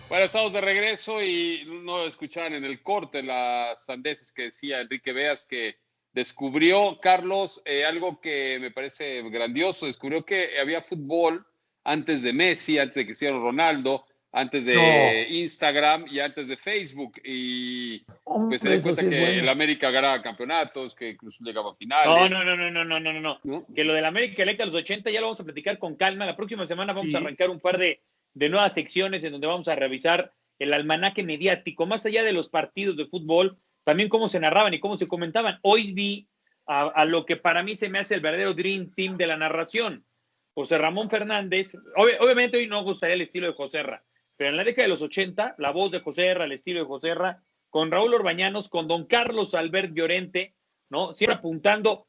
Bueno, estamos de regreso y no escuchaban en el corte las sandeces que decía Enrique Beas, que descubrió, Carlos, algo que me parece grandioso. Descubrió que había fútbol antes de Messi, antes de Cristiano Ronaldo, antes de Instagram y antes de Facebook. Y pues se Hombre, dio eso cuenta sí es que el bueno. América ganaba campeonatos, que incluso llegaba a No. finales. ¿No? Que lo del América Electa a los 80 ya lo vamos a platicar con calma. La próxima semana vamos a Sí. arrancar un par de nuevas secciones en donde vamos a revisar el almanaque mediático, más allá de los partidos de fútbol, también cómo se narraban y cómo se comentaban. Hoy vi a lo que para mí se me hace el verdadero Dream Team de la narración. José Ramón Fernández, obviamente hoy no gustaría el estilo de Joserra, pero en la década de los 80, la voz de Joserra, el estilo de Joserra, con Raúl Orbañanos, con don Carlos Albert Llorente, ¿no? Siempre apuntando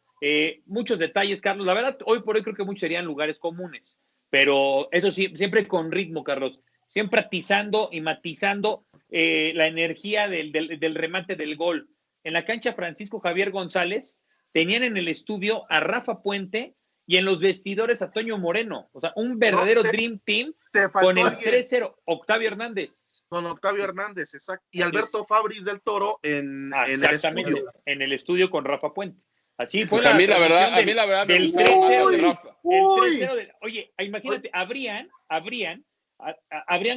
muchos detalles, Carlos. La verdad, hoy por hoy creo que muchos serían lugares comunes, pero eso sí, siempre con ritmo, Carlos. Siempre atizando y matizando la energía del remate del gol. En la cancha Francisco Javier González tenían en el estudio a Rafa Puente y en los vestidores a Toño Moreno. O sea, un verdadero Dream Team con el 3-0. Octavio Hernández. Con Octavio Hernández, exacto. Y Alberto Fabris del Toro en el estudio. En el estudio con Rafa Puente. Así fue. Pues a mí la verdad me gustaba más de Rafa. El 3-0 oye, imagínate, abrían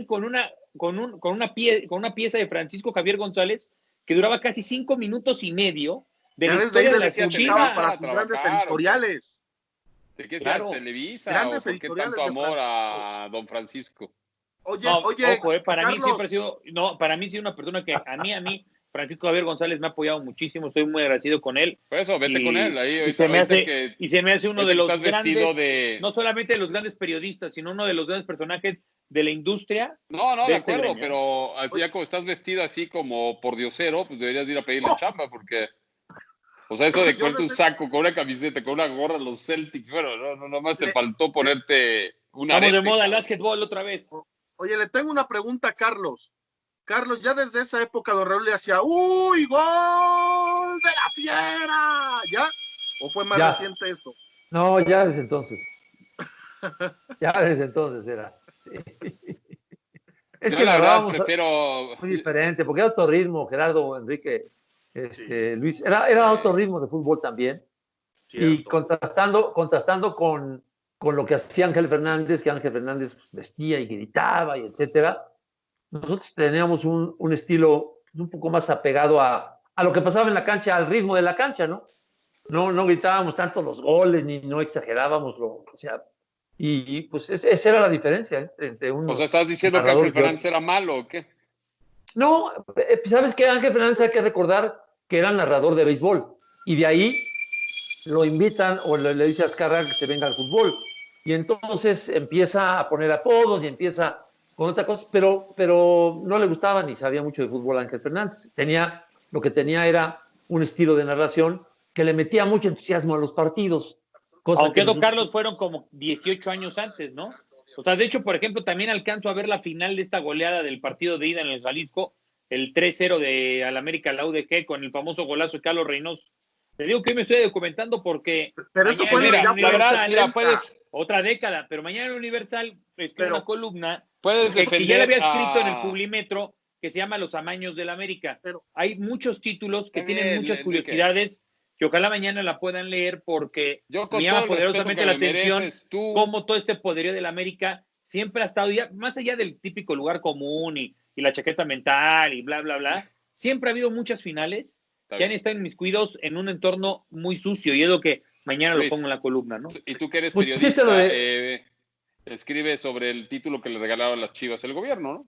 con una pieza de Francisco Javier González que duraba casi 5 minutos y medio de la historia de las Chivas para sus grandes editoriales. ¿De qué sea Televisa? Grandes ¿O por qué tanto amor a don Francisco? Oye, para Carlos, mí siempre ha sido, para mí sí una persona que a mí, Francisco Javier González me ha apoyado muchísimo, estoy muy agradecido con él. Por eso, vete con él. Ahí, y se me hace uno de los grandes, no solamente de los grandes periodistas, sino uno de los grandes personajes de la industria. No, de acuerdo, pero ya como estás vestido así como por diosero, pues deberías ir a pedirle chamba, porque, o sea, eso de ponerte un saco con una camiseta, con una gorra, los Celtics, bueno, no nomás te faltó ponerte una arete. Vamos de moda el básquetbol otra vez. Oye, le tengo una pregunta a Carlos. Carlos, ya desde esa época don Raúl le hacía ¡uy, gol de la fiera! ¿Ya? ¿O fue más reciente esto? No, ya desde entonces. Ya desde entonces era. Sí. Es que la verdad prefiero muy diferente, porque era otro ritmo, Gerardo, Enrique, Luis, era otro ritmo de fútbol también. Cierto. Y contrastando con lo que hacía Ángel Fernández, que Ángel Fernández pues, vestía y gritaba y etcétera. Nosotros teníamos un estilo un poco más apegado a lo que pasaba en la cancha, al ritmo de la cancha, ¿no? No gritábamos tanto los goles, ni no exagerábamos, o sea, y pues esa era la diferencia entre uno. O sea, ¿estás diciendo que Ángel Fernández era malo o qué? No, ¿sabes qué? Ángel Fernández hay que recordar que era narrador de béisbol, y de ahí lo invitan o le dice a Azcárraga que se venga al fútbol, y entonces empieza a poner apodos y empieza con otra cosa, pero no le gustaba ni sabía mucho de fútbol a Ángel Fernández. Lo que tenía era un estilo de narración que le metía mucho entusiasmo a los partidos. Aunque don Carlos fueron como 18 años antes, ¿no? O sea, de hecho, por ejemplo, también alcanzo a ver la final de esta goleada del partido de ida en el Jalisco, el 3-0 de al América la UDG con el famoso golazo de Carlos Reynoso. Te digo que hoy me estoy documentando porque pero eso fue otra década, pero mañana en el Universal escribe una columna que ya le había escrito en el Publimetro que se llama Los Amaños del América. Pero hay muchos títulos que tienen muchas curiosidades que ojalá mañana la puedan leer porque me llama poderosamente la atención cómo todo este poderío del América siempre ha estado ya más allá del típico lugar común y la chaqueta mental y bla, bla, bla. Siempre ha habido muchas finales que han estado inmiscuidos en un entorno muy sucio y es lo que mañana lo pongo en la columna, ¿no? Y tú que eres periodista, escribe sobre el título que le regalaron las Chivas el gobierno, ¿no?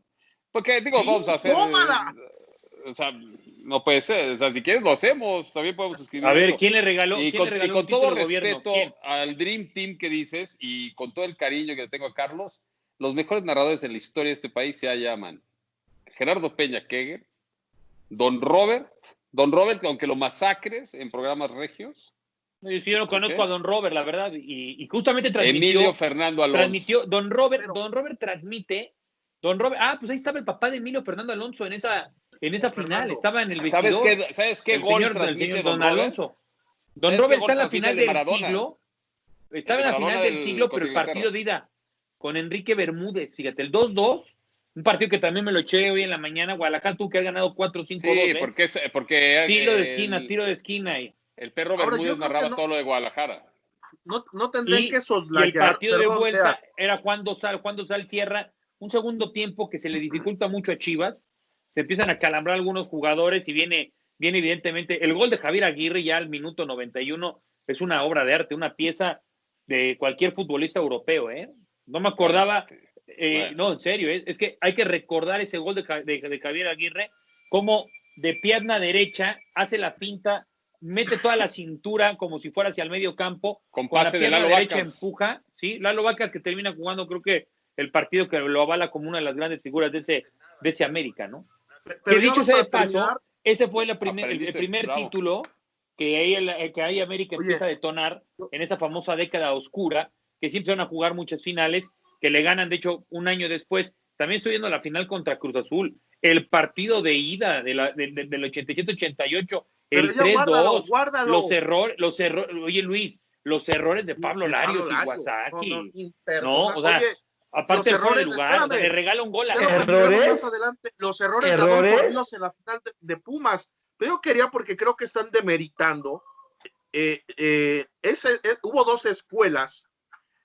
Porque, digo, vamos a hacer... o sea, no puede ser. O sea, si quieres lo hacemos, también podemos escribir eso. A ver, eso. ¿quién le regaló? Y con todo respeto al Dream Team que dices y con todo el cariño que le tengo a Carlos, los mejores narradores en la historia de este país se llaman Gerardo Peña Keger, Don Robert, aunque lo masacres en programas regios. Yo no conozco a Don Robert, la verdad, y justamente transmitió. Emilio Fernando Alonso. Don Robert transmite. Pues ahí estaba el papá de Emilio Fernando Alonso en esa final, estaba en el vestidor. ¿Sabes qué gol transmite Don Alonso? Don Robert está en la final del siglo. Estaba en la final del siglo, pero el partido de ida con Enrique Bermúdez, fíjate, el 2-2 Un partido que también me lo eché hoy en la mañana. Guadalajara tuvo que haber ganado 4-5-2. Sí, porque tiro de esquina. El perro Bermúdez narraba todo lo de Guadalajara. No tendrían que soslayar. Y el partido de vuelta era cuando Sal cierra un segundo tiempo que se le dificulta mucho a Chivas. Se empiezan a calambrar algunos jugadores y viene evidentemente el gol de Javier Aguirre ya al minuto 91. Es una obra de arte, una pieza de cualquier futbolista europeo. No me acordaba. No, en serio, es que hay que recordar ese gol de Javier Aguirre, como de pierna derecha hace la finta, mete toda la cintura como si fuera hacia el medio campo, con la pase pierna de Lalo derecha Vacas. empuja, ¿sí? Lalo Vacas, que termina jugando, creo que el partido que lo avala como una de las grandes figuras de ese América, ¿no? Pero que dicho sea de paso, terminar, ese fue el primer título que ahí América empieza a detonar en esa famosa década oscura, que siempre van a jugar muchas finales, que le ganan, de hecho, un año después. También estoy viendo la final contra Cruz Azul, el partido de ida del 87-88, el 3-2, guárdalo. los errores, oye Luis, los errores de Pablo Larios y Iwasaki, ¿no? O sea, aparte los errores, de lugar, le regala un gol a más adelante, los errores de Adolfo Ríos en la final de Pumas. Pero yo quería, porque creo que están demeritando, hubo dos escuelas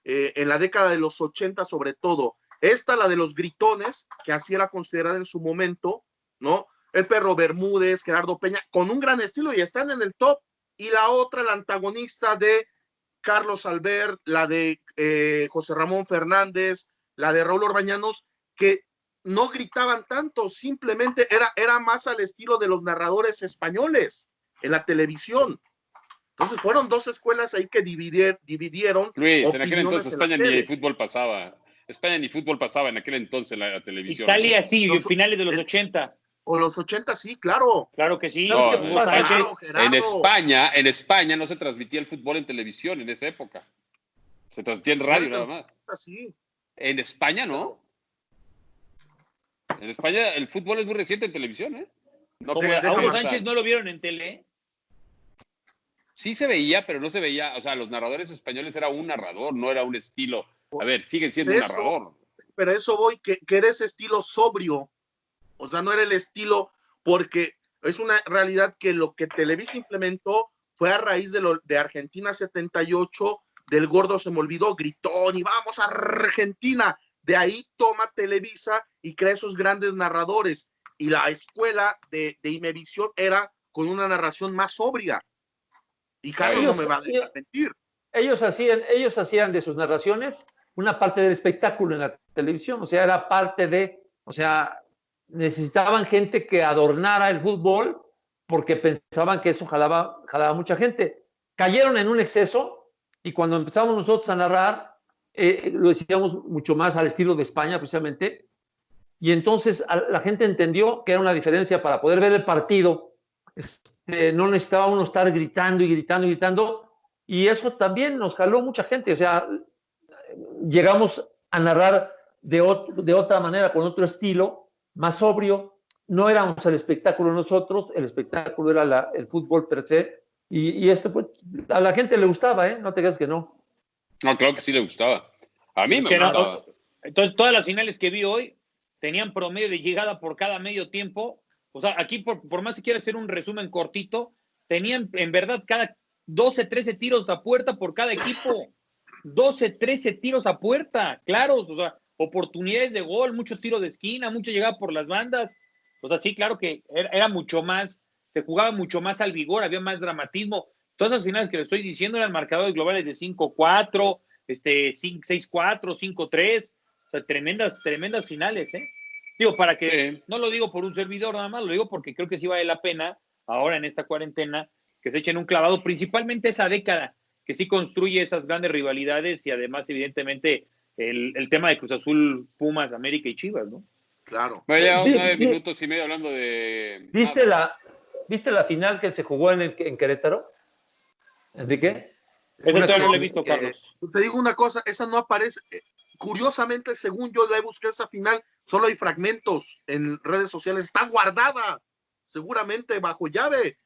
en la década de los 80 sobre todo. Esta, la de los gritones, que así era considerada en su momento, ¿no? El perro Bermúdez, Gerardo Peña, con un gran estilo y están en el top. Y la otra, la antagonista de Carlos Albert, la de José Ramón Fernández, la de Raúl Orbañanos, que no gritaban tanto, simplemente era más al estilo de los narradores españoles en la televisión. Entonces fueron dos escuelas ahí que dividieron. Luis, en aquel entonces España ni fútbol pasaba. España ni fútbol pasaba en aquel entonces en la televisión. Italia sí, finales de los 80. O los 80 sí, claro. Claro que sí. No, en España no se transmitía el fútbol en televisión en esa época. Se transmitía en radio nada más. Sí. En España no. En España el fútbol es muy reciente en televisión, ¿eh? No, a Hugo Sánchez no lo vieron en tele. Sí se veía, pero no se veía, o sea, los narradores españoles era un narrador, no era un estilo. A ver, siguen siendo un narrador. Pero eso voy, que era ese estilo sobrio. O sea, no era el estilo, porque es una realidad que lo que Televisa implementó fue a raíz de Argentina 78, del gordo se me olvidó, gritón, y vamos a Argentina. De ahí toma Televisa y crea esos grandes narradores. Y la escuela de Imevisión era con una narración más sobria. Y Carlos no me va a mentir. Ellos hacían de sus narraciones una parte del espectáculo en la televisión, o sea, era parte de, o sea, necesitaban gente que adornara el fútbol porque pensaban que eso jalaba mucha gente. Cayeron en un exceso y cuando empezamos nosotros a narrar, lo decíamos mucho más al estilo de España precisamente, y entonces la gente entendió que era una diferencia para poder ver el partido. No necesitaba uno estar gritando y gritando y gritando, y eso también nos jaló mucha gente. O sea, llegamos a narrar de otra manera, con otro estilo, más sobrio. No éramos el espectáculo nosotros, el espectáculo era el fútbol per se, y pues, a la gente le gustaba, no te creas que no. No, claro que sí le gustaba. A mí me gustaba. No, entonces, todas las finales que vi hoy tenían promedio de llegada por cada medio tiempo. O sea, aquí, por más que quiera hacer un resumen cortito, tenían en verdad cada 12, 13 tiros a puerta por cada equipo. 12, 13 tiros a puerta, claros, o sea, oportunidades de gol, muchos tiros de esquina, mucha llegada por las bandas. O sea, sí, claro que era mucho más, se jugaba mucho más al vigor, había más dramatismo. Todas las finales que le estoy diciendo eran marcadores globales de 5-4, 6-4, 5-3. O sea, tremendas finales, ¿eh? Digo, para que, no lo digo por un servidor nada más, lo digo porque creo que sí vale la pena, ahora en esta cuarentena, que se echen un clavado, principalmente esa década, que sí construye esas grandes rivalidades y además, evidentemente, el tema de Cruz Azul, Pumas, América y Chivas, ¿no? Claro. Vaya, 9 minutos y medio hablando de... ¿Viste la final que se jugó en Querétaro, Enrique? Esa no la he visto, Carlos. Te digo una cosa, esa no aparece. Curiosamente, según yo la busqué esa final, solo hay fragmentos en redes sociales. Está guardada, seguramente bajo llave.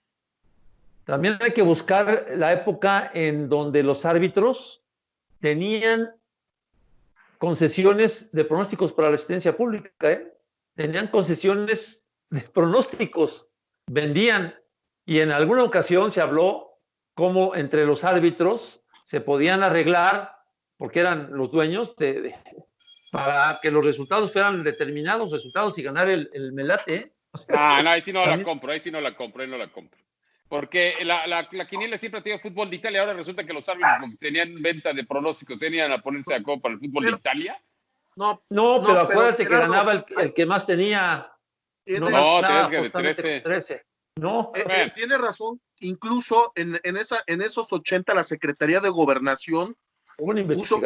También hay que buscar la época en donde los árbitros tenían concesiones de pronósticos para la asistencia pública, tenían concesiones de pronósticos, vendían, y en alguna ocasión se habló cómo entre los árbitros se podían arreglar, porque eran los dueños, para que los resultados fueran determinados resultados y ganar el melate, ¿eh? O sea, no, ahí sí no la compro, ahí sí no la compro. Porque la quiniela siempre ha tenido fútbol de Italia, ahora resulta que los árbitros tenían venta de pronósticos, tenían a ponerse a copa para el fútbol de Italia. No, pero acuérdate que ganaba el que más tenía. No, tenías que de 13. No. Tiene razón. Incluso en esos 80 la Secretaría de Gobernación puso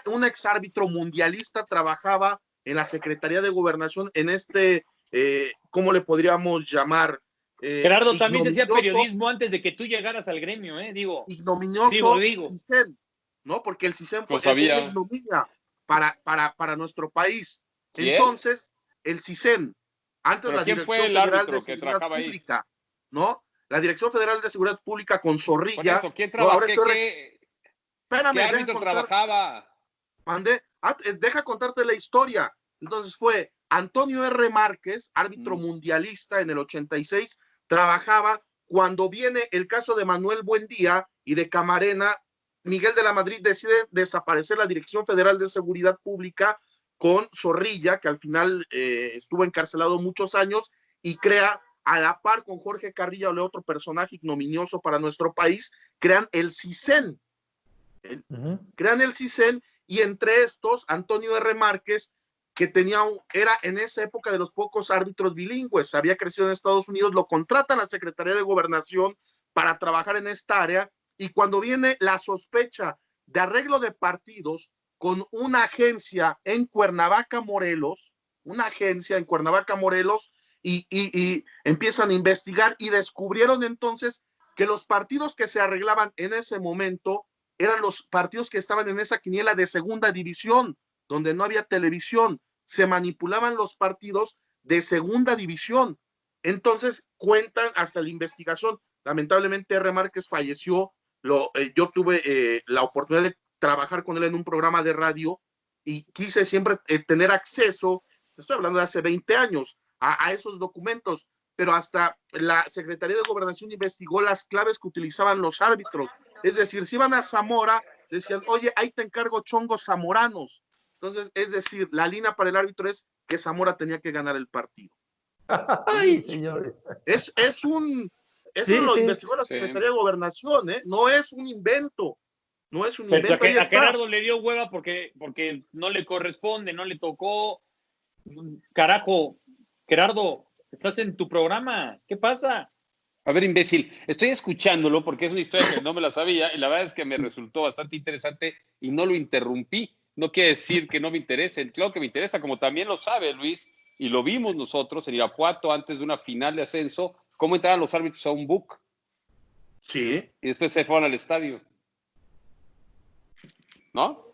un exárbitro mundialista, trabajaba en la Secretaría de Gobernación en ¿cómo le podríamos llamar? Gerardo, también se hacía periodismo antes de que tú llegaras al gremio, digo. Ignominioso CISEN, ¿no? Porque el CISEN fue una ignominia para nuestro país. ¿Quién? Entonces, el CISEN, antes la Dirección Federal de Seguridad Pública, ¿no? La Dirección Federal de Seguridad Pública con Zorrilla. Por eso, ¿quién trabajaba? Espérame, ¿qué árbitro trabajaba? Deja contarte la historia. Entonces fue Antonio R. Márquez, árbitro mundialista en el 86, trabajaba. Cuando viene el caso de Manuel Buendía y de Camarena, Miguel de la Madrid decide desaparecer la Dirección Federal de Seguridad Pública con Zorrilla, que al final estuvo encarcelado muchos años, y crea, a la par con Jorge Carrillo, otro personaje ignominioso para nuestro país, crean el CISEN. Crean el CISEN, y entre estos, Antonio R. Márquez, que era en esa época de los pocos árbitros bilingües, había crecido en Estados Unidos, lo contratan a la Secretaría de Gobernación para trabajar en esta área, y cuando viene la sospecha de arreglo de partidos con una agencia en Cuernavaca, Morelos, y empiezan a investigar, y descubrieron entonces que los partidos que se arreglaban en ese momento eran los partidos que estaban en esa quiniela de segunda división, donde no había televisión. Se manipulaban los partidos de segunda división. Entonces cuentan hasta la investigación. Lamentablemente R. Márquez falleció. Yo tuve la oportunidad de trabajar con él en un programa de radio y quise siempre tener acceso, estoy hablando de hace 20 años, a esos documentos, pero hasta la Secretaría de Gobernación investigó las claves que utilizaban los árbitros. Es decir, si iban a Zamora, decían, oye, ahí te encargo chongos zamoranos. Entonces, es decir, la línea para el árbitro es que Zamora tenía que ganar el partido. Ay, señores. Eso lo investigó la Secretaría de Gobernación, ¿eh? No es un invento. No es un invento. A Gerardo le dio hueva porque no le corresponde, no le tocó. Carajo, Gerardo, estás en tu programa. ¿Qué pasa? A ver, imbécil, estoy escuchándolo porque es una historia que no me la sabía y la verdad es que me resultó bastante interesante y no lo interrumpí. No quiere decir que no me interese, claro que me interesa, como también lo sabe Luis, y lo vimos nosotros en Irapuato antes de una final de ascenso, cómo entraban los árbitros a un book. Sí. Y después se fueron al estadio. ¿No?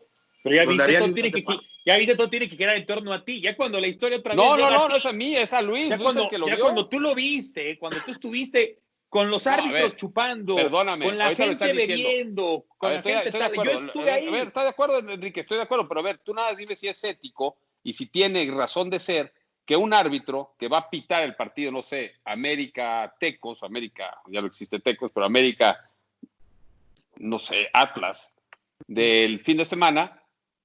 Pero ya viste, todo tiene que quedar en torno a ti. Ya cuando la historia otra vez. No es a mí, es a Luis. Ya, Luis es el que lo vio. Cuando tú lo viste, cuando tú estuviste con los árbitros chupando, perdóname, con la gente bebiendo, con la gente. Yo estuve ahí. A ver, ¿estás de acuerdo, Enrique? Estoy de acuerdo, pero a ver, tú nada más dime si es ético y si tiene razón de ser que un árbitro que va a pitar el partido, no sé, América, ya no existe Tecos, pero América, no sé, Atlas, del fin de semana,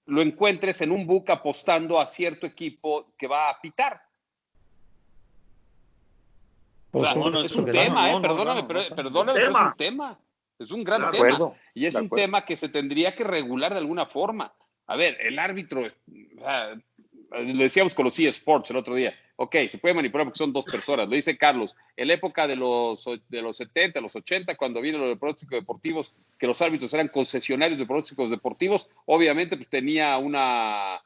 lo encuentres en un book apostando a cierto equipo que va a pitar. O sea, es un tema, perdóname, pero es un tema. Es un gran tema. Y es un tema que se tendría que regular de alguna forma. A ver, el árbitro, lo decíamos con los eSports el otro día. Ok, se puede manipular porque son dos personas. Lo dice Carlos. En la época de los 70, los 80, cuando vino los pronósticos deportivos, que los árbitros eran concesionarios de pronósticos deportivos, obviamente pues tenía una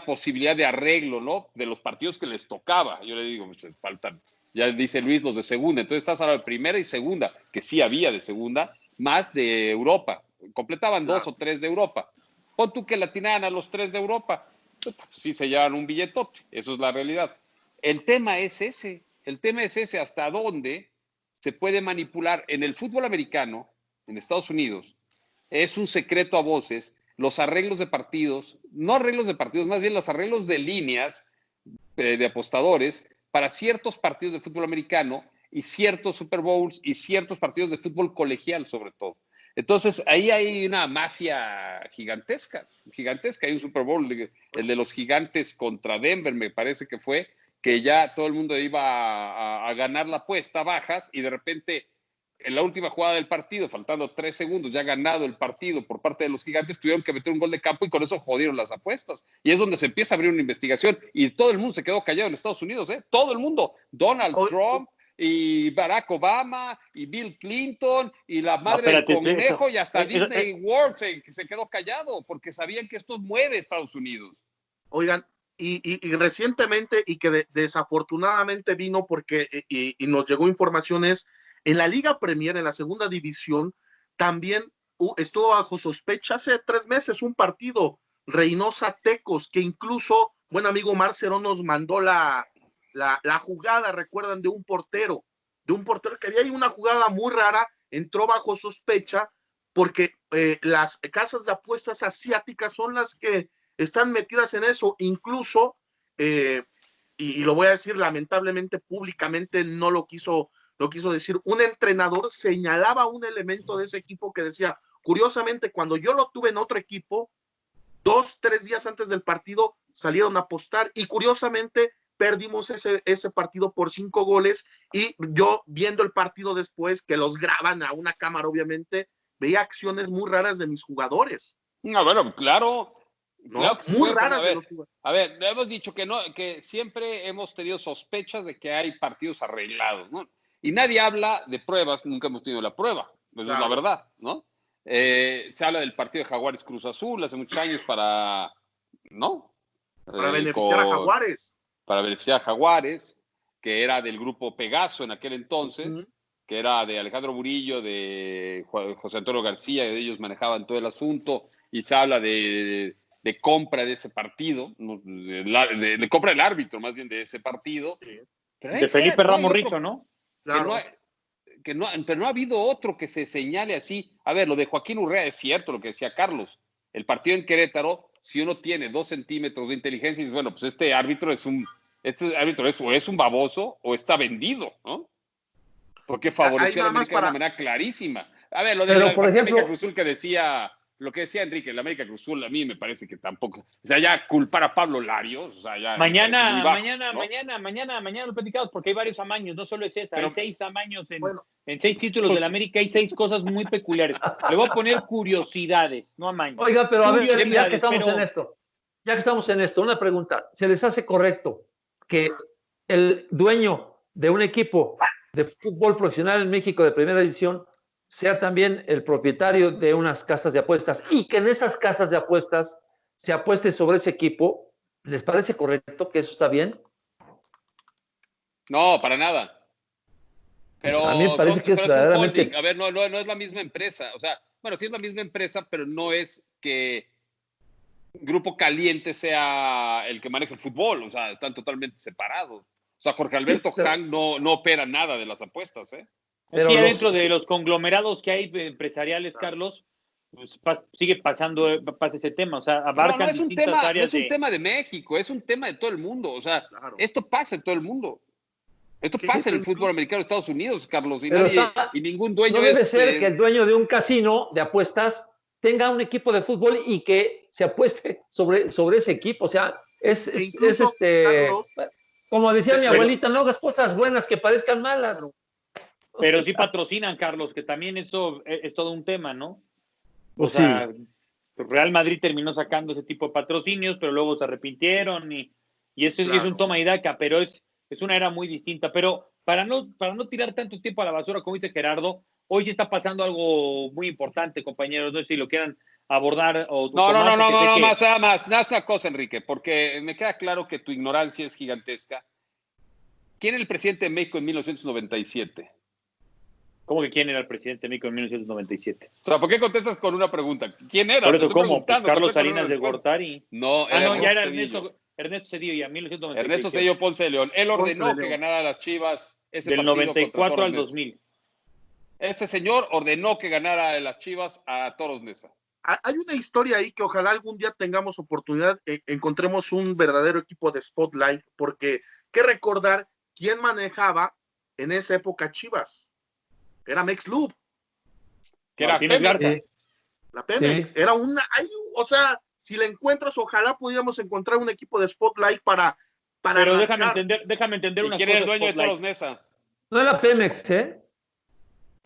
posibilidad de arreglo, ¿no? De los partidos que les tocaba. Yo le digo, pues, faltan, ya dice Luis, los de segunda. Entonces estás hablando de primera y segunda, que sí había de segunda, más de Europa. Completaban 2 o 3 de Europa. Pon tú que latinaran a los 3 de Europa. Pues, sí se llevan un billetote. Eso es la realidad. El tema es ese, hasta dónde se puede manipular en el fútbol americano, en Estados Unidos. Es un secreto a voces, los arreglos de partidos, no arreglos de partidos, más bien los arreglos de líneas de apostadores para ciertos partidos de fútbol americano y ciertos Super Bowls y ciertos partidos de fútbol colegial, sobre todo. Entonces, ahí hay una mafia gigantesca. Hay un Super Bowl, el de los Gigantes contra Denver, me parece que fue, que ya todo el mundo iba a ganar la apuesta, bajas, y de repente, en la última jugada del partido, faltando 3 segundos, ya ganado el partido por parte de los Gigantes, tuvieron que meter un gol de campo y con eso jodieron las apuestas. Y es donde se empieza a abrir una investigación. Y todo el mundo se quedó callado en Estados Unidos, ¿eh? Todo el mundo. Donald Trump y Barack Obama y Bill Clinton y la madre del conejo y hasta Disney World se quedó callado porque sabían que esto mueve Estados Unidos. Oigan, y recientemente, y que desafortunadamente vino porque y nos llegó informaciones, en la Liga Premier, en la segunda división, también estuvo bajo sospecha hace 3 meses un partido, Reynosa-Tecos, que incluso, buen amigo Marcelo nos mandó la jugada, recuerdan, de un portero que había ahí una jugada muy rara, entró bajo sospecha porque las casas de apuestas asiáticas son las que están metidas en eso, incluso, y lo voy a decir lamentablemente públicamente, no lo quiso decir, un entrenador señalaba un elemento de ese equipo que decía, curiosamente, cuando yo lo tuve en otro equipo, 2-3 días antes del partido salieron a apostar y curiosamente perdimos ese partido por 5 goles y yo viendo el partido después, que los graban a una cámara obviamente, veía acciones muy raras de mis jugadores. No, bueno, claro. ¿No? Claro que muy raras de los jugadores. A ver, hemos dicho que siempre hemos tenido sospechas de que hay partidos arreglados, ¿no? Y nadie habla de pruebas, nunca hemos tenido la prueba, claro. Es la verdad, ¿no? Se habla del partido de Jaguares Cruz Azul hace muchos años para, ¿no? Para beneficiar a Jaguares. Para beneficiar a Jaguares, que era del grupo Pegaso en aquel entonces, que era de Alejandro Murillo, de José Antonio García, y ellos manejaban todo el asunto, y se habla de compra de ese partido, de compra del árbitro más bien de ese partido. Sí. De Felipe Ramos Richo, ¿no? Claro. Pero no ha habido otro que se señale así. A ver, lo de Joaquín Urrea es cierto, lo que decía Carlos. El partido en Querétaro, si uno tiene 2 centímetros de inteligencia, dices, bueno, pues este árbitro es un baboso o está vendido, ¿no? Porque favoreció a la América de una manera clarísima. A ver, lo de la América Cruz Azul que decía... Lo que decía Enrique, la América Cruz Azul, a mí me parece que tampoco. O sea, ya culpar a Pablo Larios, o sea, ya. Mañana lo platicamos porque hay varios amaños, no solo es esa, hay 6 amaños en 6 títulos de la América, hay 6 cosas muy peculiares. Le voy a poner curiosidades, no amaños. Oiga, pero a ver, ya que estamos en esto, una pregunta. ¿Se les hace correcto que el dueño de un equipo de fútbol profesional en México de primera división sea también el propietario de unas casas de apuestas y que en esas casas de apuestas se apueste sobre ese equipo? ¿Les parece correcto que eso está bien? No, para nada. Pero a mí me parece que es verdaderamente... un holding. A ver, no es la misma empresa. O sea, bueno, sí es la misma empresa, pero no es que Grupo Caliente sea el que maneja el fútbol. O sea, están totalmente separados. O sea, Jorge Alberto Hank no opera nada de las apuestas, ¿eh? Pero dentro de los conglomerados que hay empresariales, Carlos, pues sigue pasa ese tema, o sea, abarcan distintas áreas. No es un tema de México, es un tema de todo el mundo, o sea, esto pasa en todo el mundo. Esto pasa en el fútbol americano de Estados Unidos, Carlos, y ningún dueño no debe ser que el dueño de un casino de apuestas tenga un equipo de fútbol y que se apueste sobre ese equipo, o sea, es Carlos, como decía mi abuelita, no hagas cosas buenas que parezcan malas. Pero sí patrocinan, Carlos, que también esto es todo un tema, ¿no? Pues o sea, Real Madrid terminó sacando ese tipo de patrocinios, pero luego se arrepintieron y eso es un toma y daca, pero es una era muy distinta. Pero para no tirar tanto tiempo a la basura, como dice Gerardo, hoy sí está pasando algo muy importante, compañeros. No sé si lo quieran abordar o más una cosa, Enrique, porque me queda claro que tu ignorancia es gigantesca. ¿Quién era el presidente de México en 1997? ¿Cómo que quién era el presidente de México en 1997? O sea, ¿por qué contestas con una pregunta? ¿Quién era? Por eso, ¿cómo? Pues Carlos Salinas de Gortari. No, ya era Ernesto Cedillo, ya en 1997. Ernesto Cedillo Ponce de León. Él ordenó que ganara las Chivas ese del 94 al 2000. Ese señor ordenó que ganara las Chivas a Toros Neza. hay una historia ahí que ojalá algún día tengamos oportunidad, encontremos un verdadero equipo de Spotlight, porque que recordar quién manejaba en esa época Chivas. Era Mex Lub. Que era Pemex. Sí. La Pemex. Sí. Era o sea, si la encuentras, ojalá pudiéramos encontrar un equipo de Spotlight para pero déjame entender una cosa. ¿Quién era el dueño de Toros Neza? No era Pemex, ¿eh?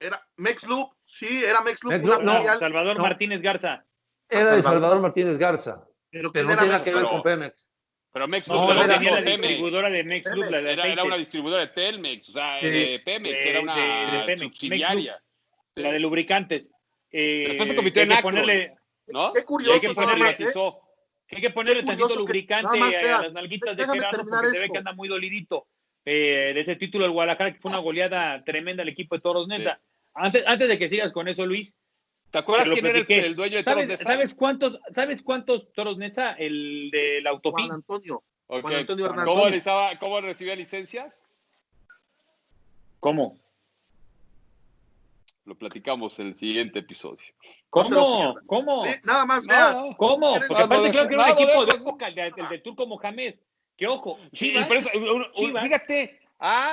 Era Mex Lub, sí, era Mex Lub. Salvador Martínez Garza. Era de Salvador Martínez Garza. Pero no tiene nada que ver con Pemex. Pero Mex Lub tenía la distribuidora de Mex Lub. Era una distribuidora de Telmex, o sea, de Pemex, era una de subsidiaria. La de lubricantes. Después se convirtió en Acro, ¿no? Qué curioso. Hay que ponerle tantito lubricante a las nalguitas de Gerardo, porque se ve que anda muy dolidito de ese título del Guadalajara, que fue una goleada tremenda al equipo de Toros Neza. Sí. Antes de que sigas con eso, Luis, ¿te acuerdas quién era el dueño de Toros Neza? ¿Sabes cuántos Toros Neza? El del Autofin. Juan Antonio. Okay. Juan Antonio Hernández. ¿Cómo recibía licencias? Lo platicamos en el siguiente episodio. ¿Cómo? Nada más veas. ¿Cómo? Porque aparte creo que era un equipo de época, el de Turco Mohamed. Que ojo, Chivas. Fíjate.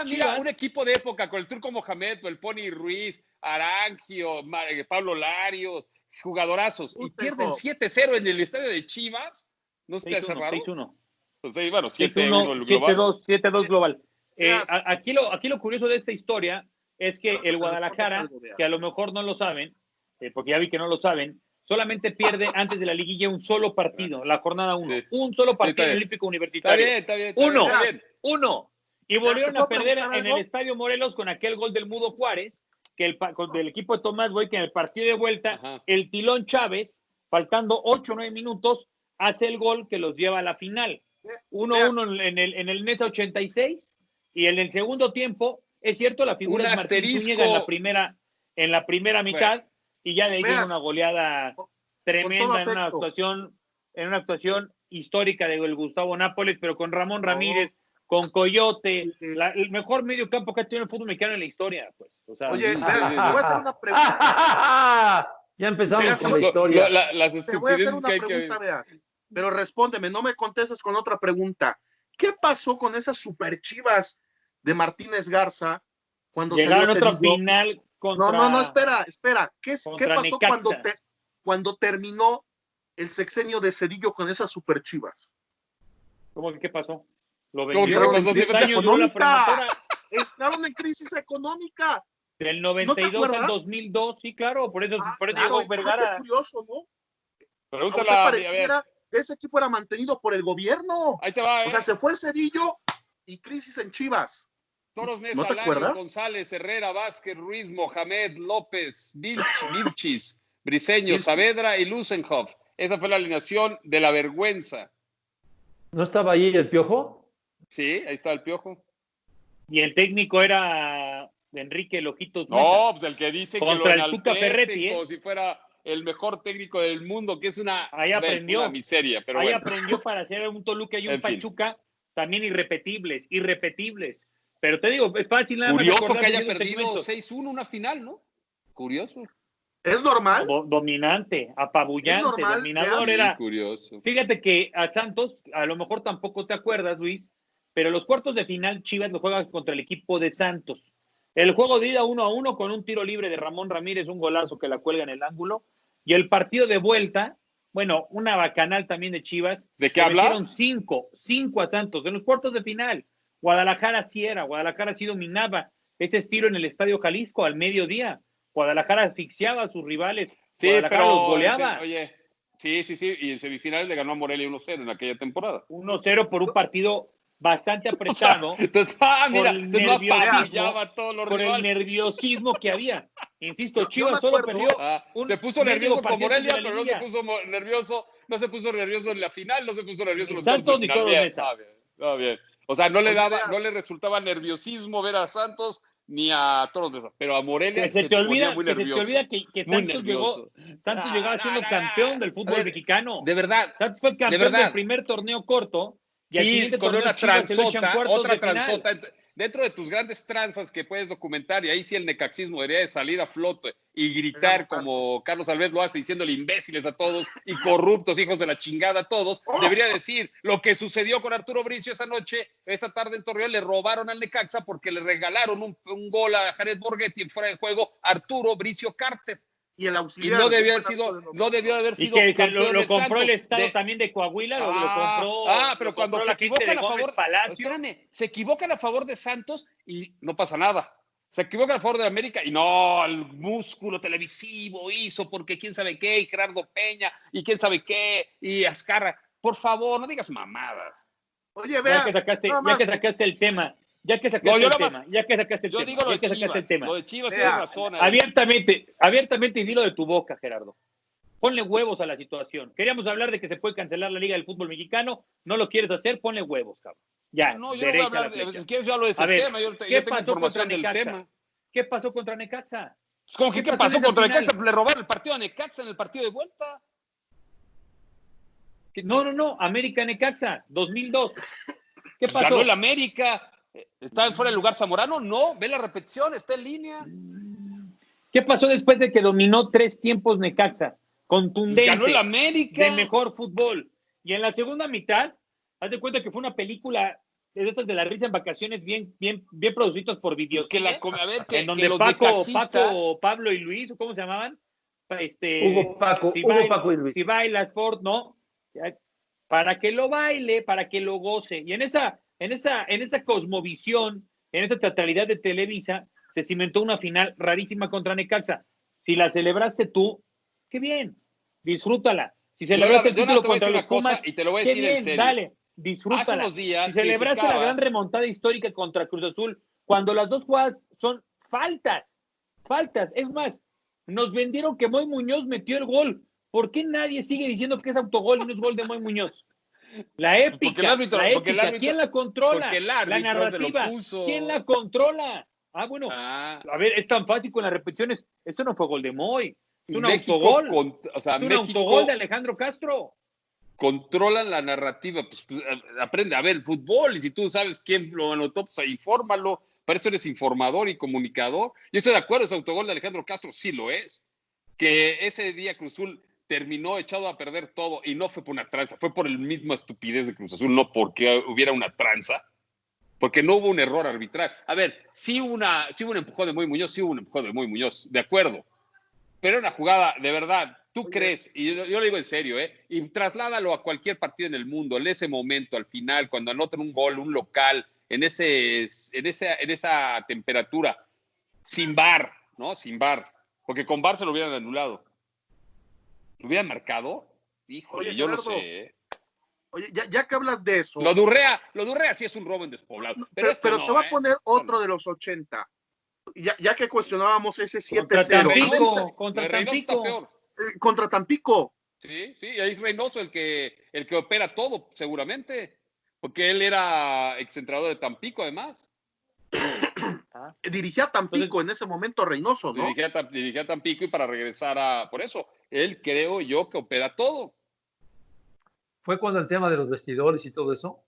Mira, un equipo de época con el Turco Mohamed, el Pony Ruiz, Arangio, Pablo Larios, jugadorazos. Y pierden 7-0 en el estadio de Chivas. ¿No se te hace raro? 6-1. Pues sí, bueno, 7-1 el global. 7-2 global. Aquí lo curioso de esta historia es que el Guadalajara, que a lo mejor no lo saben, porque ya vi que no lo saben, solamente pierde antes de la liguilla un solo partido, la jornada 1. Sí. Un solo partido en el Olímpico Universitario. Está bien. Uno. Y volvieron a perder en el Estadio Morelos con aquel gol del Mudo Juárez, que del equipo de Tomás Boy, que en el partido de vuelta, el Tilón Chávez, faltando 8 o 9 minutos, hace el gol que los lleva a la final. 1-1 en el Nesa 86, y en el segundo tiempo, es cierto, la figura de Martín Zúñiga en la primera mitad, y ya de ahí viene una goleada tremenda en una actuación histórica del Gustavo Nápoles, pero con Ramón Ramírez, con Coyote, el mejor medio campo que ha tenido el fútbol mexicano en la historia. Pues. O sea, oye, te voy a hacer una pregunta. Ya empezamos con la historia. Te voy a hacer una pregunta, veas. Pero respóndeme, no me contestes con otra pregunta. ¿Qué pasó con esas super Chivas de Martínez Garza cuando llegaron salió otra final contra... No, espera. ¿Qué pasó cuando terminó el sexenio de Cedillo con esas super Chivas? ¿Cómo que qué pasó? Lo vendieron en crisis económica. Entraron en crisis económica. Del 92 ¿no al 2002, sí, claro. Por eso llegó Vergara. Qué curioso, ¿no? O sea, pareciera que ese equipo era mantenido por el gobierno. Ahí te va, O sea, se fue Cedillo y crisis en Chivas. Toros Neza, ¿No te acuerdas? González, Herrera, Vázquez, Ruiz, Mohamed, López, Vilchis, Briseño, Saavedra y Lusenhoff. Esa fue la alineación de la vergüenza. ¿No estaba ahí el Piojo? Sí, ahí está el Piojo. Y el técnico era Enrique Lojitos Mesa. No, pues el que dice contra que lo el Tuca Ferretti, como si fuera el mejor técnico del mundo, que es una miseria. Pero ahí aprendió para hacer un Toluca y un Pachuca también irrepetibles. Pero te digo, es fácil nada más. Curioso que haya perdido 6-1 una final, ¿no? Curioso. ¿Es normal? Dominante, apabullante, dominador era. Curioso. Fíjate que a Santos, a lo mejor tampoco te acuerdas, Luis, pero los cuartos de final Chivas lo juegan contra el equipo de Santos. El juego de ida 1-1 con un tiro libre de Ramón Ramírez, un golazo que la cuelga en el ángulo. Y el partido de vuelta, bueno, una bacanal también de Chivas. ¿De qué hablas? Metieron 5 a Santos en los cuartos de final. Guadalajara sí dominaba ese estilo en el Estadio Jalisco al mediodía. Guadalajara asfixiaba a sus rivales. Sí, Guadalajara pero los goleaba. Oye, sí. Y en semifinales le ganó a Morelia 1-0 en aquella temporada. 1-0 por un partido bastante apretado. Entonces, por el nerviosismo que había. Insisto, Chivas solo perdió. Se puso nervioso con Morelia, pero no se puso nervioso en la final, no se puso nervioso en los Santos ni Toros Neza. Está bien. O sea, no le resultaba nerviosismo ver a Santos ni a Toros Neza, pero a Morelia se te olvida muy nervioso. Se te olvida que Santos llegaba siendo campeón del fútbol mexicano. De verdad. Santos fue campeón del primer torneo corto Y al Sí, siguiente con torneo una Chivas se lo echan transota, cuartos otra de final. transota. Dentro de tus grandes tranzas que puedes documentar, y ahí sí el necaxismo debería de salir a flote y gritar como Carlos Alves lo hace, diciéndole imbéciles a todos y corruptos, hijos de la chingada a todos. Debería decir lo que sucedió con Arturo Bricio esa noche, esa tarde en Torreón, le robaron al Necaxa porque le regalaron un gol a Jared Borghetti en fuera de juego, Arturo Bricio Carter. Y el Y auxiliar. no debió haber sido Y que campeón lo del compró Santos. el Estado también de Coahuila, lo compró. Pero lo cuando compró se la gente de equivocan a Gómez favor, Palacio. espérame, se equivocan a favor de Santos y no pasa nada. Se equivocan a favor de América y no, el músculo televisivo hizo porque quién sabe qué, y Gerardo Peña, y quién sabe qué, y Azcarra. Por favor, no digas mamadas. Oye, vea. Ya que sacaste el tema. Ya que sacaste Yo digo lo de Chivas. Lo de Chivas tiene razón. Abiertamente y dilo de tu boca, Gerardo. Ponle huevos a la situación. Queríamos hablar de que se puede cancelar la Liga del Fútbol Mexicano. No lo quieres hacer, ponle huevos, cabrón. Ya, no, yo no voy a hablar. Si quieres, yo hablo de ese tema. Yo tengo información del tema. ¿Qué pasó contra Necaxa? ¿Cómo que qué pasó contra Necaxa? Le robaron el partido a Necaxa en el partido de vuelta. No. América Necaxa, 2002. ¿Qué pasó? Ganó el América. ¿Está fuera del lugar Zamorano? No, ve la repetición, está en línea. ¿Qué pasó después de que dominó 3 tiempos Necaxa? Contundente. Ganó el América. De mejor fútbol. Y en la segunda mitad, haz de cuenta que fue una película de estas de la risa en vacaciones bien producidos por videos. Pues en donde Paco, Pablo y Luis, ¿cómo se llamaban? Hugo, Paco y Luis. Si baila Sport, no. Para que lo baile, para que lo goce. Y en esa cosmovisión, en esa teatralidad de Televisa, se cimentó una final rarísima contra Necaxa. Si la celebraste tú, qué bien, disfrútala. Si celebraste el título contra los Pumas, y te lo voy a qué decir bien, en serio. dale, disfrútala. Hace unos días si celebraste la gran remontada histórica contra Cruz Azul, cuando las dos jugadas son faltas. Es más, nos vendieron que Moy Muñoz metió el gol. ¿Por qué nadie sigue diciendo que es autogol y no es gol de Moy Muñoz? La épica, ¿quién la controla? Porque el árbitro la narrativa, se lo puso. ¿Quién la controla? A ver, es tan fácil con las repeticiones. Esto no fue gol de Moy, es un autogol. Autogol de Alejandro Castro. Controlan la narrativa, pues, aprende a ver el fútbol, y si tú sabes quién lo anotó, pues infórmalo. Para eso eres informador y comunicador. Yo estoy de acuerdo, ese autogol de Alejandro Castro sí lo es. Que ese día Cruz Azul terminó echado a perder todo y no fue por una tranza, fue por el mismo estupidez de Cruz Azul, no porque hubiera una tranza, porque no hubo un error arbitral. A ver, sí hubo un empujón de Moy Muñoz, de acuerdo, pero era una jugada de verdad. ¿Tú crees? Y yo lo digo en serio, y trasládalo a cualquier partido en el mundo, en ese momento, al final, cuando anotan un gol, un local, en esa temperatura, sin VAR, ¿no? Sin VAR, porque con VAR se lo hubieran anulado. ¿Lo hubieran marcado? Híjole, yo Gerardo, no sé. Oye, ya que hablas de eso. Lo de Urrea sí es un robo en despoblado. Pero te voy a poner otro de los 80. Ya que cuestionábamos ese 7-0. Contra Tampico. Contra Tampico. Sí, ahí es Reynoso el que opera todo, seguramente. Porque él era exentrenador de Tampico, además. Dirigía a Tampico en ese momento Reynoso, ¿no? Dirigía a Tampico, y para regresar por eso, él creo yo que opera todo. ¿Fue cuando el tema de los vestidores y todo eso?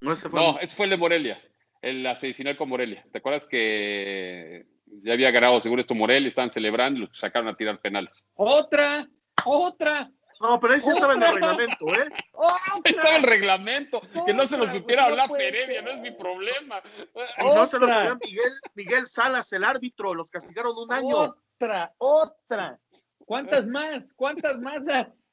Ese fue el de Morelia, en la semifinal con Morelia. ¿Te acuerdas que ya había ganado según esto Morelia, estaban celebrando y los sacaron a tirar penales? ¡Otra! No, pero ahí sí estaba en el reglamento, Estaba el reglamento. Que no se lo supiera hablar Feredia, no es mi problema. Y no se lo sabía Miguel Salas, el árbitro, los castigaron un año. Otra. ¿Cuántas más?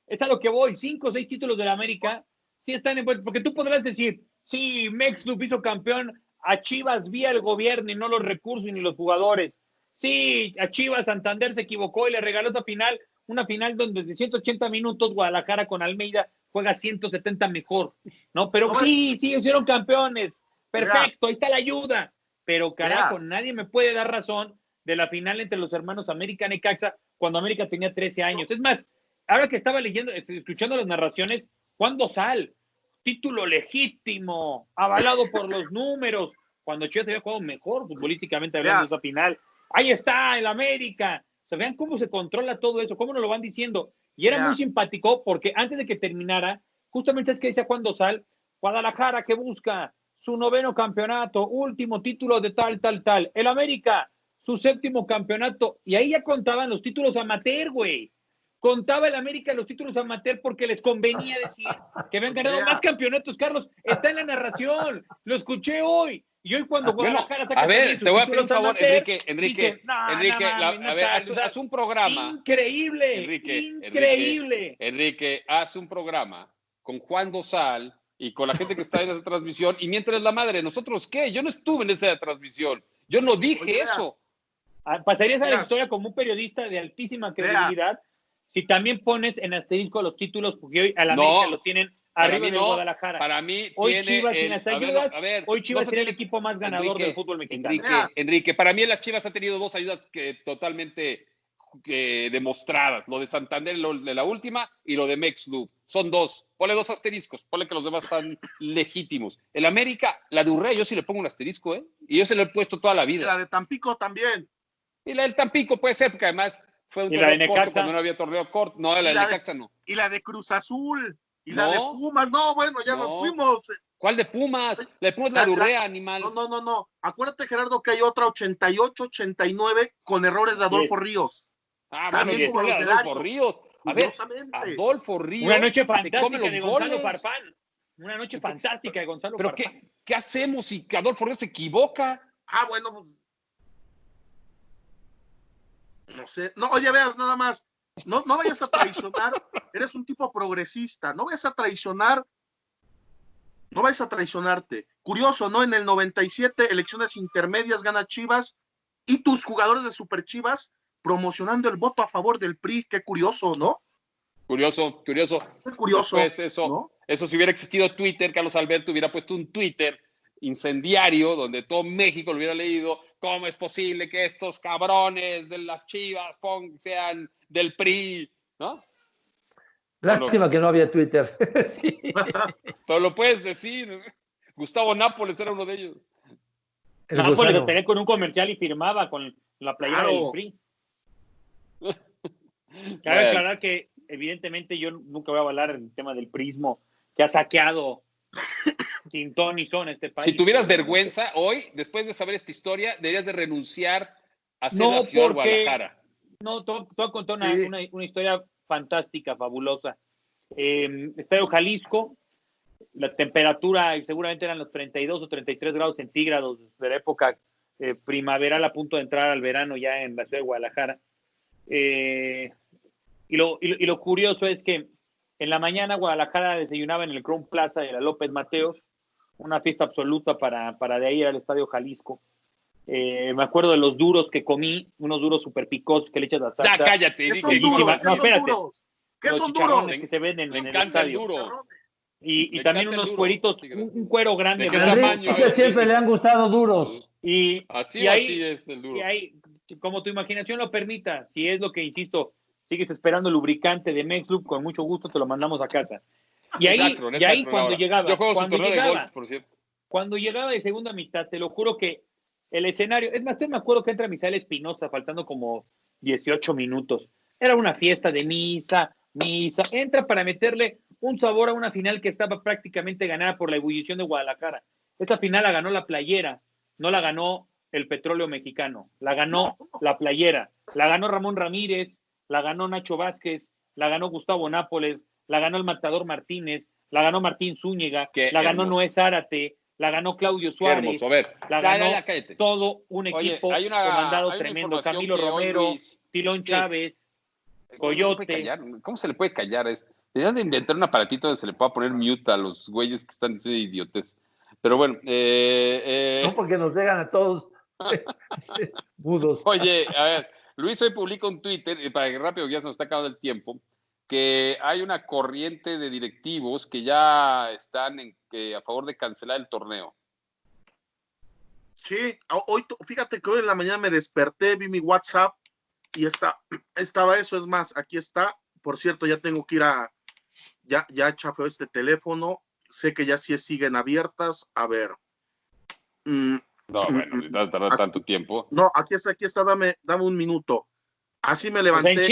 Es a lo que voy, 5 o 6 títulos de la América. Sí están porque tú podrás decir, sí, Mexlup hizo campeón a Chivas vía el gobierno y no los recursos ni los jugadores. Sí, a Chivas Santander se equivocó y le regaló esa final. Una final donde de 180 minutos Guadalajara con Almeida juega 170 mejor, ¿no? Pero sí, hicieron campeones. Perfecto, ahí está la ayuda. Pero carajo, nadie me puede dar razón de la final entre los hermanos América y Necaxa cuando América tenía 13 años. Es más, ahora que estaba escuchando las narraciones, Juan Dosal, título legítimo, avalado por los números, cuando Chivas había jugado mejor futbolísticamente hablando de esa final. Ahí está el América. O sea, vean cómo se controla todo eso, cómo nos lo van diciendo. Y era muy simpático porque antes de que terminara, justamente es que decía Juan Dosal, Guadalajara que busca su 9º campeonato, último título de tal. El América, su 7º campeonato. Y ahí ya contaban los títulos amateur, güey. Contaba el América los títulos amateur porque les convenía decir que habían ganado más campeonatos, Carlos. Está en la narración. Lo escuché hoy. Y hoy cuando Guadalajara saca a ver, te voy a pedir un favor, amateur, Enrique, haz un programa. Increíble. Enrique, haz un programa con Juan Dosal y con la gente que está en esa transmisión. Y mientras la madre, ¿nosotros qué? Yo no estuve en esa transmisión. Yo no dije eso. Pasarías a la historia como un periodista de altísima credibilidad si también pones en asterisco los títulos, porque hoy a la América lo tienen arriba de Guadalajara. Para mí hoy Chivas sin las ayudas, hoy Chivas tiene el equipo más ganador del fútbol mexicano. Enrique, para mí las Chivas han tenido 2 ayudas totalmente demostradas, lo de Santander, lo de la última, y lo de Mexlub. Son 2. Ponle 2 asteriscos, ponle que los demás están legítimos. El América, la de Urrea, yo sí le pongo un asterisco, y yo se lo he puesto toda la vida. Y la de Tampico también. Y la del Tampico puede ser, porque además fue un torneo corto cuando no había torneo corto. No, la de Necaxa no. Y la de Cruz Azul. Y la de Pumas. No, bueno, ya nos fuimos. ¿Cuál de Pumas? La de Pumas la de Urrea, animal. No. Acuérdate, Gerardo, que hay otra 88, 89 con errores de Adolfo Ríos. También como los de Adolfo Ríos. A ver, Adolfo Ríos. Una noche fantástica de Gonzalo Farfán. Una noche fantástica de Gonzalo Farfán. ¿Pero qué hacemos si Adolfo Ríos se equivoca? Bueno, pues. No sé. No, oye, veas, nada más. No vayas a traicionar. Eres un tipo progresista. No vayas a traicionar. No vayas a traicionarte. Curioso, ¿no? En el 97, elecciones intermedias, gana Chivas. Y tus jugadores de Super Chivas promocionando el voto a favor del PRI. Qué curioso, ¿no? Curioso. Qué curioso. Pues eso si hubiera existido Twitter, Carlos Alberto hubiera puesto un Twitter incendiario donde todo México lo hubiera leído. ¿Cómo es posible que estos cabrones de las Chivas sean del PRI? ¿No? Lástima que no había Twitter. Sí. Pero lo puedes decir. Gustavo Nápoles era uno de ellos. Nápoles lo tenía con un comercial y firmaba con la playera del PRI. Cabe aclarar que evidentemente yo nunca voy a avalar el tema del prismo que ha saqueado sin ton ni son este país. Si tuvieras vergüenza hoy, después de saber esta historia, deberías de renunciar a ser la ciudad de Guadalajara. No, te voy a contar una historia fantástica, fabulosa. Estadio Jalisco, la temperatura seguramente eran los 32 o 33 grados centígrados de la época primaveral a punto de entrar al verano ya en la ciudad de Guadalajara. Y lo curioso es que en la mañana Guadalajara desayunaba en el Crown Plaza de la López Mateos, una fiesta absoluta para de ahí ir al Estadio Jalisco. Me acuerdo de los duros que comí, unos duros super picosos que le echas la salsa. Ya, cállate. ¿Qué son duros? ¿Qué son duros? Que se venden en el estadio. Duro. Y también unos cueritos, un cuero grande. Que siempre le han gustado duros. Así es el duro. Y ahí, como tu imaginación lo permita, si es lo que, insisto, sigues esperando el lubricante de Mexlub, con mucho gusto te lo mandamos a casa. Y ahí cuando llegaba, yo juego su torneo de golf, por cierto. Cuando llegaba de segunda mitad, te lo juro que el escenario, es más, yo me acuerdo que entra Misael Espinosa faltando como 18 minutos. Era una fiesta de misa, entra para meterle un sabor a una final que estaba prácticamente ganada por la ebullición de Guadalajara. Esa final la ganó la Playera, no la ganó el Petróleo Mexicano, la ganó la Playera, la ganó Ramón Ramírez, la ganó Nacho Vázquez, la ganó Gustavo Nápoles, la ganó el Matador Martínez, la ganó Martín Zúñiga, la ganó Noé Zárate, la ganó Claudio Suárez, la ganó todo un equipo comandado tremendo, Camilo Romero, Tilón Chávez, Coyote. ¿Cómo se le puede callar? Deberían de inventar un aparatito donde se le pueda poner mute a los güeyes que están diciendo idiotes. Pero bueno. No, porque nos dejan a todos mudos. Oye, a ver, Luis hoy publica un Twitter, para que rápido ya se nos está acabando el tiempo, que hay una corriente de directivos que ya están a favor de cancelar el torneo. Sí, hoy, fíjate que hoy en la mañana me desperté, vi mi WhatsApp y estaba eso, es más, aquí está. Por cierto, ya tengo que ir ya chafeó este teléfono, sé que ya sí siguen abiertas, a ver. No, bueno, no tarda tanto tiempo. No, aquí está, dame un minuto. Así me levanté. O sea,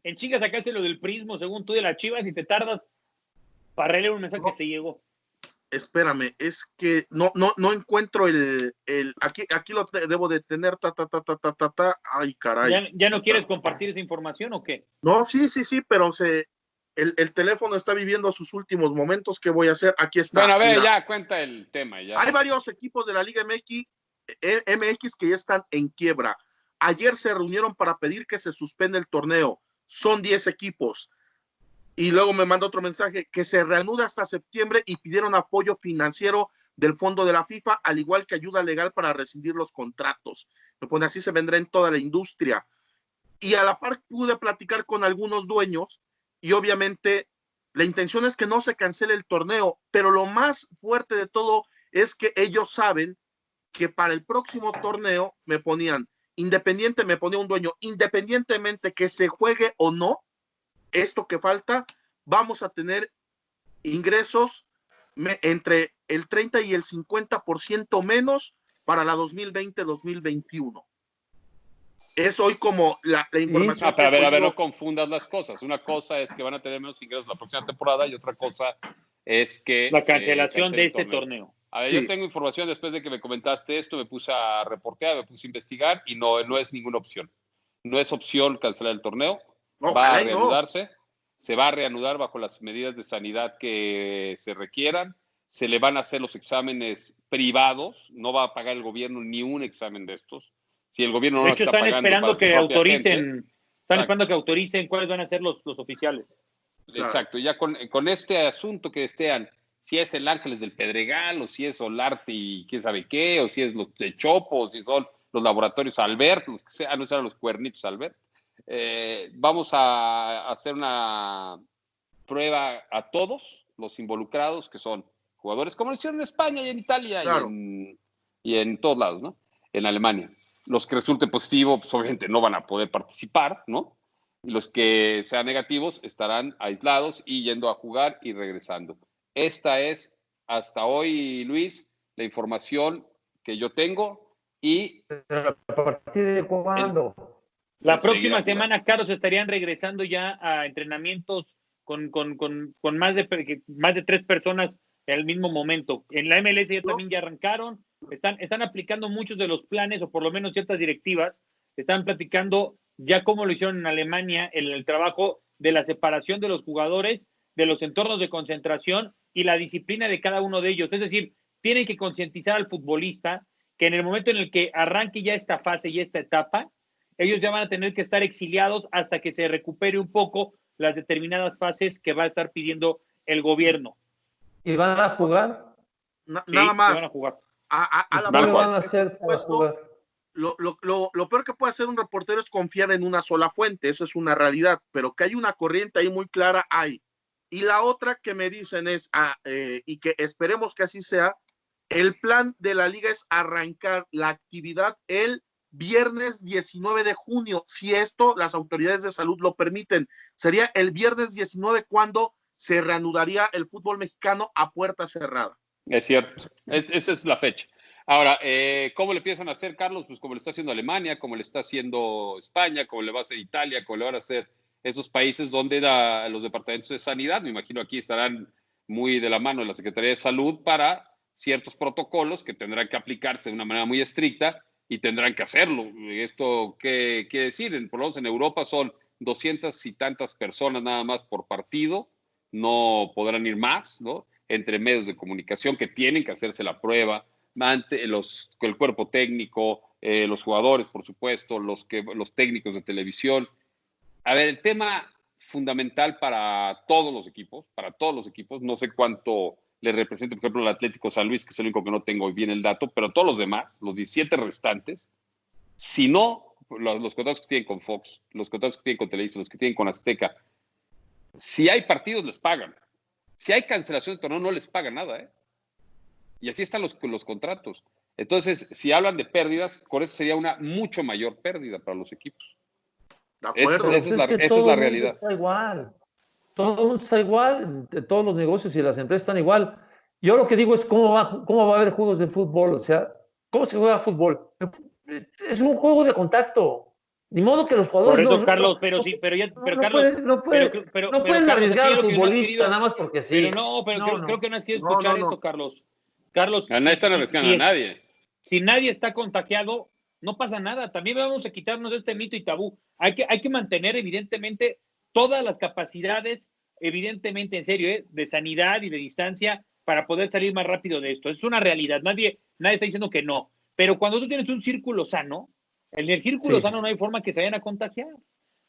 en chinga sacaste lo del prismo, según tú, de las Chivas, y te tardas para releer un mensaje que te llegó. Espérame, es que no encuentro aquí lo debo de tener, ay, caray. ¿Ya no quieres compartir esa información o qué? No, sí, pero el teléfono está viviendo sus últimos momentos. ¿Qué voy a hacer? Aquí está. Bueno, a ver, ya cuenta el tema. Ya. Hay varios equipos de la Liga MX que ya están en quiebra. Ayer se reunieron para pedir que se suspenda el torneo. Son 10 equipos. Y luego me manda otro mensaje que se reanuda hasta septiembre y pidieron apoyo financiero del fondo de la FIFA, al igual que ayuda legal para rescindir los contratos. Me pone así se vendrá en toda la industria. Y a la par pude platicar con algunos dueños y obviamente la intención es que no se cancele el torneo, pero lo más fuerte de todo es que ellos saben que para el próximo torneo me ponía un dueño, independientemente que se juegue o no, esto que falta, vamos a tener ingresos entre el 30 y el 50% menos para la 2020-2021. Es hoy como la información. Pero a ver, no confundas las cosas. Una cosa es que van a tener menos ingresos la próxima temporada y otra cosa es que la cancelación de este torneo. A ver, yo tengo información después de que me comentaste esto, me puse a reportear, me puse a investigar y no es ninguna opción. No es opción cancelar el torneo. Va a reanudarse. Se va a reanudar bajo las medidas de sanidad que se requieran. Se le van a hacer los exámenes privados. No va a pagar el gobierno ni un examen de estos. Si el gobierno no de hecho, está están pagando esperando que autoricen, gente, están esperando que autoricen cuáles van a ser los oficiales. Exacto, ya con este asunto que sean, si es el Ángeles del Pedregal, o si es Solarte y quién sabe qué, o si es los de Chopo, o si son los laboratorios Albert, los que sean, no serán los cuernitos Albert. Vamos a hacer una prueba a todos los involucrados, que son jugadores, como lo hicieron en España y en Italia, claro, y en todos lados, ¿no? En Alemania. Los que resulten positivos, pues obviamente no van a poder participar, ¿no? Y los que sean negativos estarán aislados y yendo a jugar y regresando. Esta es, hasta hoy, Luis, la información que yo tengo y... ¿A partir de cuándo? La próxima semana, Carlos, estarían regresando ya a entrenamientos con más de 3 personas al mismo momento. En la MLS también ya arrancaron. Están aplicando muchos de los planes, o por lo menos ciertas directivas, están platicando ya cómo lo hicieron en Alemania, el trabajo de la separación de los jugadores, de los entornos de concentración y la disciplina de cada uno de ellos. Es decir, tienen que concientizar al futbolista que en el momento en el que arranque ya esta fase y esta etapa, ellos ya van a tener que estar exiliados hasta que se recupere un poco las determinadas fases que va a estar pidiendo el gobierno. ¿Y van a jugar? Nada más. Van a jugar. ¿Qué van a hacer para jugar? Lo peor que puede hacer un reportero es confiar en una sola fuente, eso es una realidad, pero que hay una corriente ahí muy clara, hay. Y la otra que me dicen es, y que esperemos que así sea, el plan de la liga es arrancar la actividad el viernes 19 de junio, si esto las autoridades de salud lo permiten. Sería el viernes 19 cuando se reanudaría el fútbol mexicano a puerta cerrada. Es cierto, esa es la fecha. Ahora, ¿cómo le empiezan a hacer, Carlos? Pues como le está haciendo Alemania, como le está haciendo España, como le va a hacer Italia, como le van a hacer esos países donde los departamentos de sanidad, me imagino aquí estarán muy de la mano de la Secretaría de Salud para ciertos protocolos que tendrán que aplicarse de una manera muy estricta y tendrán que hacerlo. ¿Esto qué quiere decir? Por lo menos en Europa son 200 y tantas personas nada más por partido, no podrán ir más, ¿no? Entre medios de comunicación que tienen que hacerse la prueba, el cuerpo técnico, los jugadores, por supuesto, los técnicos de televisión. A ver, el tema fundamental para todos los equipos, no sé cuánto le representa, por ejemplo, el Atlético San Luis, que es el único que no tengo bien el dato, pero todos los demás, los 17 restantes, si no, los contratos que tienen con Fox, los contratos que tienen con Televisa, los que tienen con Azteca, si hay partidos les pagan. Si hay cancelación de torneo no les pagan nada, ¿eh? Y así están los contratos. Entonces, si hablan de pérdidas, con eso sería una mucho mayor pérdida para los equipos. De acuerdo. Esa es la realidad. Está igual. Todo el mundo está igual, todos los negocios y las empresas están igual. Yo lo que digo es cómo va a haber juegos de fútbol, o sea, ¿cómo se juega fútbol? Es un juego de contacto. Ni modo que los jugadores Correcto, Carlos, pero sí, pero ya, pero Carlos, no pueden arriesgar al futbolista nada más porque sí. Pero no, creo que no has querido escuchar esto, Carlos. Carlos, nadie está arriesgando a nadie. Si nadie está contagiado, no pasa nada. También vamos a quitarnos de este mito y tabú. Hay que mantener, evidentemente, todas las capacidades, evidentemente, en serio, de sanidad y de distancia para poder salir más rápido de esto. Es una realidad. Nadie está diciendo que no. Pero cuando tú tienes un círculo sano, en el círculo sano no hay forma que se vayan a contagiar.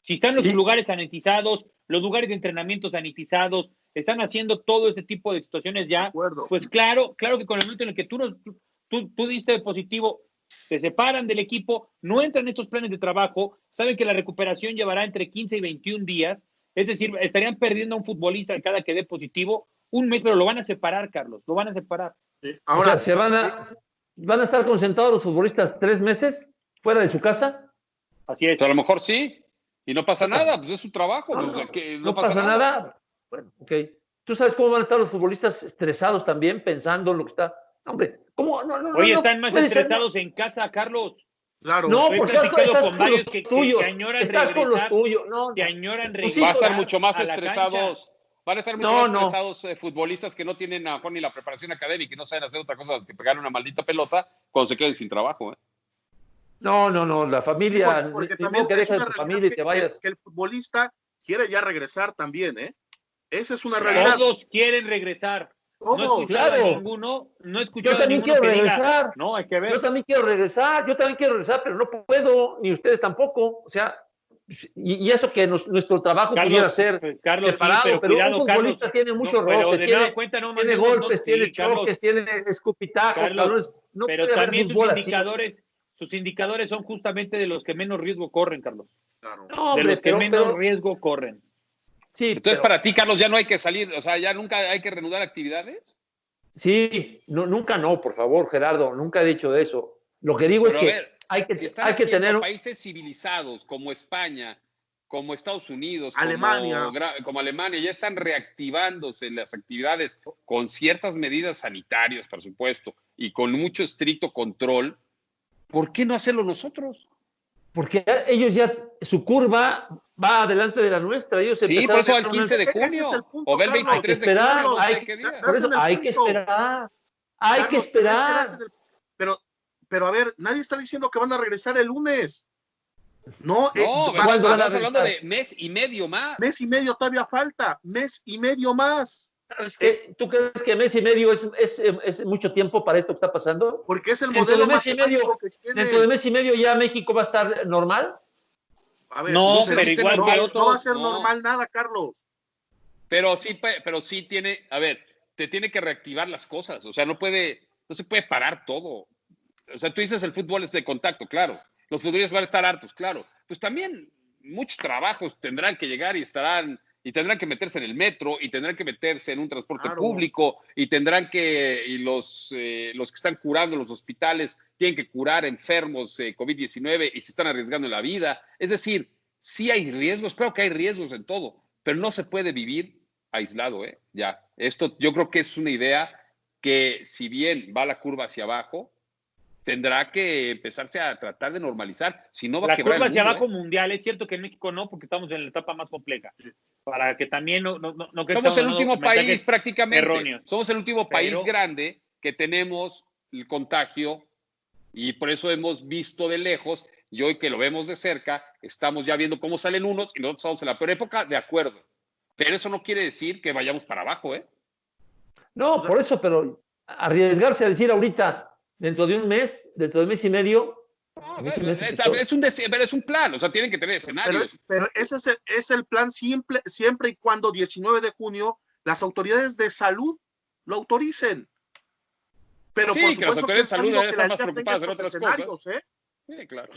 Si están los lugares sanitizados, los lugares de entrenamiento sanitizados, están haciendo todo ese tipo de situaciones ya, pues claro que con el momento en el que tú diste positivo, se separan del equipo, no entran en estos planes de trabajo, saben que la recuperación llevará entre 15 y 21 días, es decir, estarían perdiendo a un futbolista cada que dé positivo un mes, pero lo van a separar, Carlos, lo van a separar. Ahora, o sea, ¿van a estar concentrados los futbolistas 3 meses fuera de su casa? Así es. Pues a lo mejor sí, y no pasa nada, pues es su trabajo. No pasa nada. Bueno, ok. ¿Tú sabes cómo van a estar los futbolistas estresados también, pensando en lo que está? Hombre, ¿cómo? Hoy están más estresados en casa, Carlos. Claro. No, porque estás con los tuyos. Estás con los tuyos. Que añoran regresar. Va a estar mucho más estresados. Van a estar mucho más estresados futbolistas que no tienen ni la preparación académica y no saben hacer otra cosa más que pegar una maldita pelota cuando se queden sin trabajo. No, la familia, porque también que dejes tu familia y te vayas. Que el futbolista quiere ya regresar también, Esa es una realidad. Todos quieren regresar. Todos, no he escuchado yo también quiero regresar. No, hay que ver. Yo también quiero regresar, pero no puedo, ni ustedes tampoco. O sea, y eso que nuestro trabajo pudiera ser separado, pero un futbolista tiene mucho roce, tiene golpes, tiene choques, tiene escupitajos, pero también sus indicadores son justamente de los que menos riesgo corren, Carlos. Claro. No, de los que menos riesgo corren. Sí, entonces para ti, Carlos, ya no hay que salir, o sea, ya nunca hay que reanudar actividades. Sí, nunca no, por favor, Gerardo, nunca he dicho eso. Lo que digo es que hay que tener países civilizados como España, como Estados Unidos, Alemania, como Alemania, ya están reactivándose las actividades con ciertas medidas sanitarias, por supuesto, y con mucho estricto control. ¿Por qué no hacerlo nosotros? Porque ellos ya, su curva va adelante de la nuestra. Ellos por eso al 15 de junio, o ve el 23 de junio, por eso hay que esperar. Hay que esperar. Pero a ver, nadie está diciendo que van a regresar el lunes. No, estamos hablando de mes y medio más. Mes y medio todavía falta, mes y medio más. ¿Tú crees que mes y medio es mucho tiempo para esto que está pasando? Porque es el modelo matemático que tiene. ¿Dentro de mes y medio ya México va a estar normal? A ver, no, pero igual no va a ser normal nada, Carlos. Pero sí tiene, a ver, te tiene que reactivar las cosas, o sea, no se puede parar todo. O sea, tú dices el fútbol es de contacto, claro. Los futbolistas van a estar hartos, claro. Pues también muchos trabajos tendrán que llegar y tendrán que meterse en el metro y tendrán que meterse en un transporte público y los que están curando en los hospitales tienen que curar enfermos COVID-19 y se están arriesgando en la vida. Es decir, sí hay riesgos, claro que hay riesgos en todo, pero no se puede vivir aislado, Ya. Esto yo creo que es una idea que si bien va la curva hacia abajo, tendrá que empezarse a tratar de normalizar, si no va a quebrar el mundo. La curva hacia abajo mundial, es cierto que en México no, porque estamos en la etapa más compleja. Para que también no somos el último país prácticamente. Erróneos. Somos el último país grande que tenemos el contagio y por eso hemos visto de lejos y hoy que lo vemos de cerca, estamos ya viendo cómo salen unos y nosotros estamos en la peor época, de acuerdo. Pero eso no quiere decir que vayamos para abajo, No, por eso, pero arriesgarse a decir ahorita, dentro de un mes y medio. Es un plan, o sea, tienen que tener escenarios. Pero ese es el plan siempre y cuando 19 de junio las autoridades de salud lo autoricen. Pero sí, por supuesto que las autoridades de salud deben estar más preocupadas en otras cosas. Sí, claro.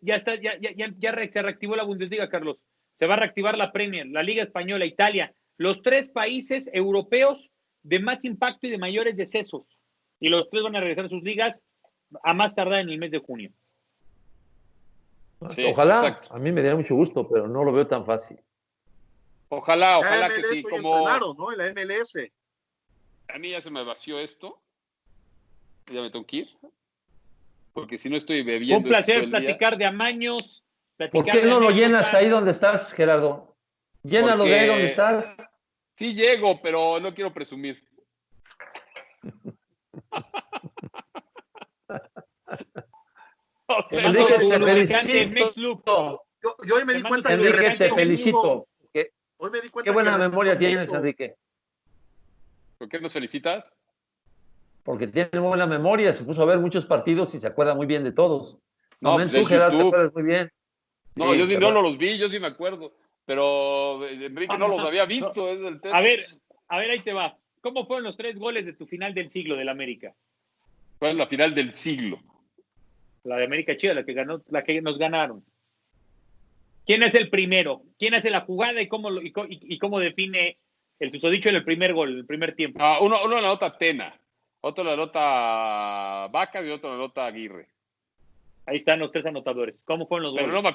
Ya se reactivó la Bundesliga, Carlos. Se va a reactivar la Premier, la Liga Española, Italia. Los 3 países europeos de más impacto y de mayores decesos. Y los 3 van a regresar a sus ligas a más tardar en el mes de junio. Sí, ojalá, exacto. A mí me daría mucho gusto, pero no lo veo tan fácil. Ojalá que sí, como... ¿no? En la MLS. A mí ya se me vació esto. Ya me tengo que ir. porque si no estoy bebiendo. Un placer platicar de amaños. ¿Por qué no lo llenas ahí donde estás, Gerardo? Llénalo de ahí donde estás. Sí llego, pero no quiero presumir. Enrique, te felicito. Yo hoy me di cuenta que Enrique, te felicito. Hoy me di cuenta qué buena memoria tienes, Enrique. ¿Por qué nos felicitas? Porque tiene buena memoria, se puso a ver muchos partidos y se acuerda muy bien de todos. No, pues tú, Gerardo, te acuerdas muy bien. No, sí, yo sí no los vi, yo sí me acuerdo. Pero Enrique no los había visto. Es el tema. A ver, ahí te va. ¿Cómo fueron los 3 goles de tu final del siglo del América? Fue la final del siglo. La de América Chivas, la que nos ganaron. ¿Quién es el primero? ¿Quién hace la jugada y cómo define el susodicho en el primer gol, el primer tiempo? Uno la nota Tena, otro la nota Vaca y otro la nota Aguirre. Ahí están los 3 anotadores. ¿Cómo fueron los goles? Pero no me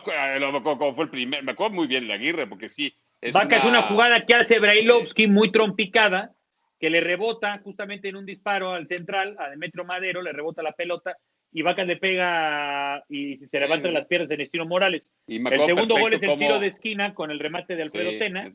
acuerdo cómo fue el primer. Me acuerdo muy bien de Aguirre, porque sí. Vaca es una jugada que hace Brailovsky muy trompicada, que le rebota justamente en un disparo al central, a Demetrio Madero, le rebota la pelota y Vaca le pega y se levanta las piernas de Nestino Morales. El segundo gol es el tiro de esquina con el remate de Alfredo Tena.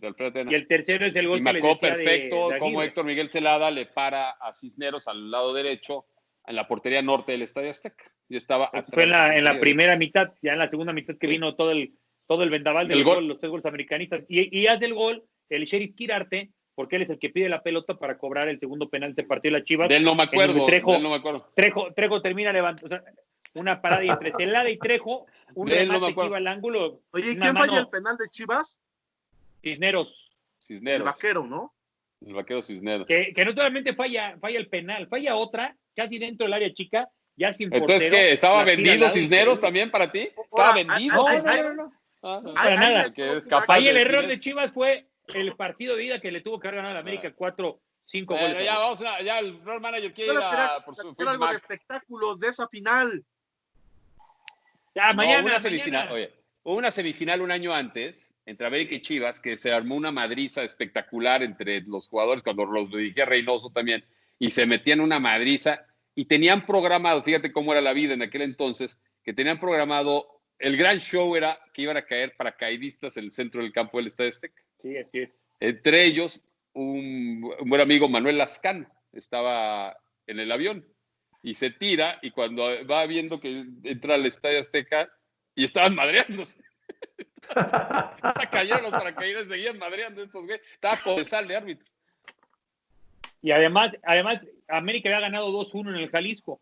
Y el tercero es el gol que le decía perfecto de como Héctor Miguel Celada le para a Cisneros al lado derecho en la portería norte del Estadio Azteca. Yo estaba fue en la primera mitad, ya en la segunda mitad que vino todo el vendaval del gol, los 3 goles americanistas. Y hace el gol el Sheriff Quirarte, porque él es el que pide la pelota para cobrar el segundo penal de ese partido de las Chivas. De él no me acuerdo. Trejo termina levantando, o sea, una parada entre Celada y Trejo, un remate que iba al ángulo. Oye, ¿quién falla el penal de Chivas? Cisneros. El vaquero, ¿no? El vaquero Cisneros. Que no solamente falla el penal, falla otra, casi dentro del área chica, ya sin portero. Entonces, ¿qué? ¿Estaba vendido Cisneros también para ti? ¿Estaba vendido? No. Para nada. Ahí el error de Chivas fue el partido de ida que le tuvo que haber ganado a la América 4-5 goles. Ya el road manager quiere ir por su algo de espectáculos de esa final. Ya, mañana. Hubo una semifinal un año antes entre América y Chivas que se armó una madriza espectacular entre los jugadores cuando los dirigía Reynoso también y se metían una madriza y tenían programado, fíjate cómo era la vida en aquel entonces, que tenían programado el gran show era que iban a caer paracaidistas en el centro del campo del Estadio Azteca. Sí, así es. Entre ellos, un buen amigo, Manuel Lascano, estaba en el avión y se tira y cuando va viendo que entra al Estadio Azteca y estaban madreándose. O sea, cayeron los paracaidistas, seguían madreando estos güeyes. Estaba Codesal de árbitro. Y además, América había ganado 2-1 en el Jalisco.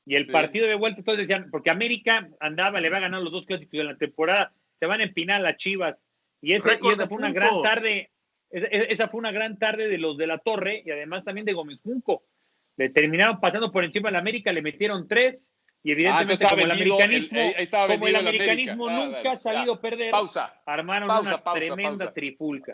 Y el partido de vuelta, entonces decían, porque América le había ganado los 2 clásicos de la temporada, se van a empinar las Chivas. Y esa fue una gran tarde. Esa fue una gran tarde de los de la Torre y además también de Gómez Junco. Le terminaron pasando por encima de la América, le metieron 3 y evidentemente como el americanismo nunca ha sabido perder, armaron una tremenda trifulca.